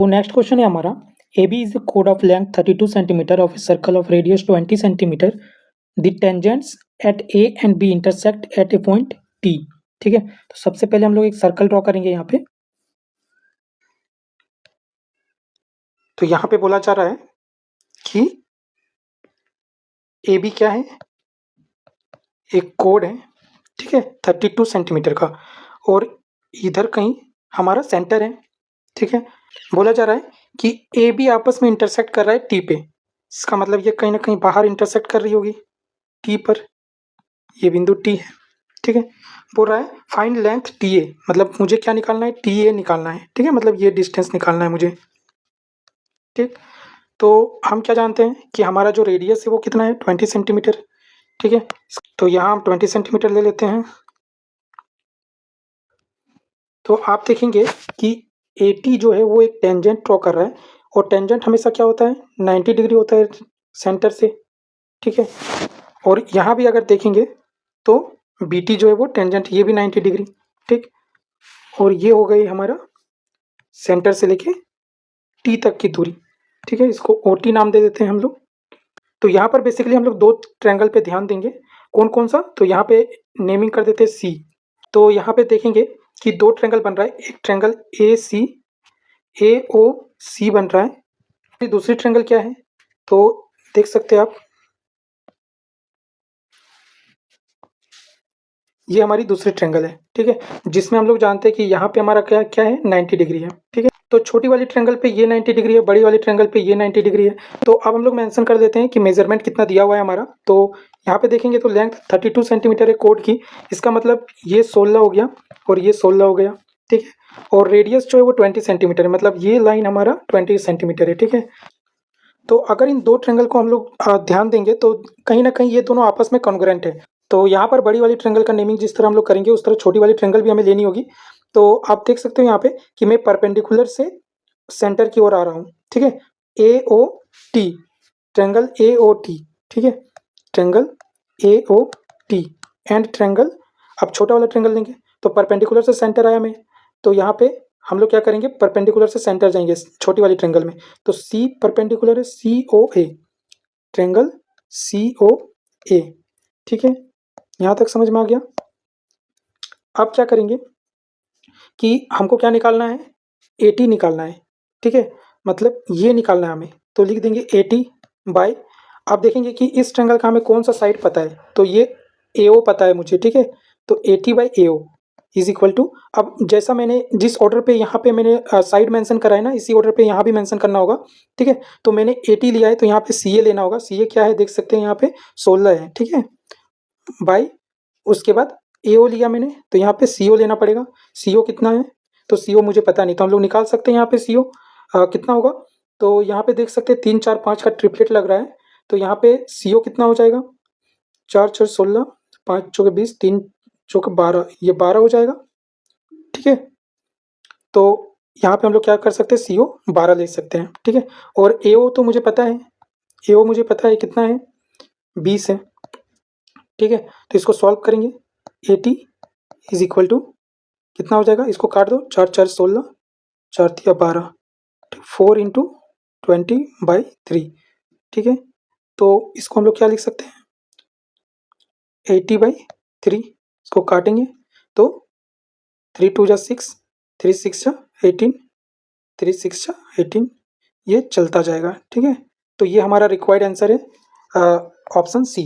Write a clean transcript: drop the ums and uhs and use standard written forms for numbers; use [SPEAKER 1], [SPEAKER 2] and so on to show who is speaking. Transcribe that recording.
[SPEAKER 1] तो next question है हमारा, AB is the chord of length 32 cm of a circle of radius 20 cm. The tangents at A and B intersect at a point T. ठीक है, तो सबसे पहले हम लोग एक सर्कल ड्रॉ करेंगे यहाँ पे। तो यहाँ पे बोला जा रहा है कि AB क्या है, एक कोड है, ठीक है, 32 सेंटीमीटर का, और इधर कहीं हमारा सेंटर है, ठीक है। बोला जा रहा है कि ए बी आपस में इंटरसेक्ट कर रहा है टी पे। इसका मतलब ये कहीं ना कहीं बाहर इंटरसेक्ट कर रही होगी टी पर, ये बिंदु टी है, ठीक है। बोल रहा है फाइंड लेंथ टी ए, मतलब मुझे क्या निकालना है, टी ए निकालना है, ठीक है, मतलब ये डिस्टेंस निकालना है मुझे, ठीक। तो हम क्या जानते हैं कि हमारा जो रेडियस है वो कितना है, 20 सेंटीमीटर, ठीक है। तो यहाँ हम 20 सेंटीमीटर ले लेते हैं। तो आप देखेंगे कि AT जो है वो एक टेंजेंट ड्रॉ कर रहा है, और टेंजेंट हमेशा क्या होता है, 90 डिग्री होता है सेंटर से, ठीक है। और यहाँ भी अगर देखेंगे तो BT जो है वो टेंजेंट, ये भी 90 डिग्री, ठीक। और ये हो गई हमारा सेंटर से लेके T तक की दूरी, ठीक है। इसको OT नाम दे देते हैं हम लोग। तो यहाँ पर बेसिकली हम लोग दो ट्रायंगल पे ध्यान देंगे, कौन कौन सा, तो यहाँ पे नेमिंग कर देते हैं C। तो यहाँ पे देखेंगे कि दो ट्रायंगल बन रहा है, एक ट्रायंगल AOC बन रहा है, फिर दूसरी ट्रायंगल क्या है, तो देख सकते हैं आप, ये हमारी दूसरी ट्रायंगल है, ठीक है, जिसमें हम लोग जानते हैं कि यहाँ पे हमारा क्या क्या है, 90 डिग्री है, ठीक है। तो छोटी वाली ट्रायंगल पे ये 90 डिग्री है, बड़ी वाली ट्रायंगल पे ये 90 डिग्री है। तो अब हम लोग मेंशन कर देते हैं कि मेजरमेंट कितना दिया हुआ है हमारा। तो यहाँ पे देखेंगे तो लेंथ 32 सेंटीमीटर है कोड की, इसका मतलब ये 16 हो गया और ये 16 हो गया, ठीक है। और रेडियस जो है वो 20 सेंटीमीटर है, मतलब ये लाइन हमारा 20 सेंटीमीटर है, ठीक है। तो अगर इन दो ट्रायंगल को हम लोग ध्यान देंगे तो कहीं ना कहीं ये दोनों आपस में कॉन्ग्रुएंट है। तो यहाँ पर बड़ी वाली ट्रायंगल का नेमिंग जिस तरह हम लोग करेंगे उस तरह छोटी वाली ट्रायंगल भी हमें लेनी होगी। तो आप देख सकते हो यहाँ पे कि मैं परपेंडिकुलर से सेंटर की ओर आ रहा हूँ, ठीक है। AOT, ट्रायंगल AOT, ठीक है, ट्रायंगल AOT एंड ट्रायंगल, अब छोटा वाला ट्रायंगल लेंगे तो परपेंडिकुलर से सेंटर आया मैं, तो यहाँ पे हम लोग क्या करेंगे, परपेंडिकुलर से सेंटर जाएंगे छोटी वाली ट्रायंगल में। तो C परपेंडिकुलर है COA, ट्रायंगल COA, ठीक है। यहाँ तक समझ में आ गया। अब क्या करेंगे कि हमको क्या निकालना है, AT निकालना है, ठीक है, मतलब ये निकालना है हमें। तो लिख देंगे AT बाय, आप देखेंगे कि इस ट्रायंगल का हमें कौन सा साइड पता है, तो ये AO पता है मुझे, ठीक है। तो AT by AO is equal to, अब जैसा मैंने जिस ऑर्डर पे यहाँ पे मैंने साइड मेंशन करा है ना, इसी ऑर्डर पे यहाँ भी मेंशन करना होगा, ठीक है। तो मैंने AT लिया है तो यहाँ पे CA लेना होगा, CA क्या है देख सकते हैं यहाँ पे 16 है, ठीक है, बाई उसके बाद AO लिया मैंने तो यहाँ पे CO लेना पड़ेगा। CO कितना है, तो CO मुझे पता नहीं, तो हम लोग निकाल सकते हैं यहाँ पे CO कितना होगा। तो यहाँ पे देख सकते हैं 3 4 5 का ट्रिपलेट लग रहा है, तो यहाँ पे CO कितना हो जाएगा, 4 4 16, 5 चौके 20, 3 चौके 12, ये 12 हो जाएगा, ठीक है। तो यहाँ पे हम लोग क्या कर सकते हैं, CO 12 ले सकते हैं, ठीक है। और AO तो मुझे पता है, AO मुझे पता है कितना है, 20 है, ठीक है। तो इसको सॉल्व करेंगे, AT इज इक्वल टू कितना हो जाएगा, इसको काट दो, 4 4 16, 4 3 12, 4 इंटू 20/3, ठीक है। तो इसको हम लोग क्या लिख सकते हैं, 80/3, इसको काटेंगे तो 3 2 जा 6, 3 6 जा 18, 3 6 जा 18, ये चलता जाएगा, ठीक है। तो ये हमारा रिक्वायर्ड आंसर है ऑप्शन C।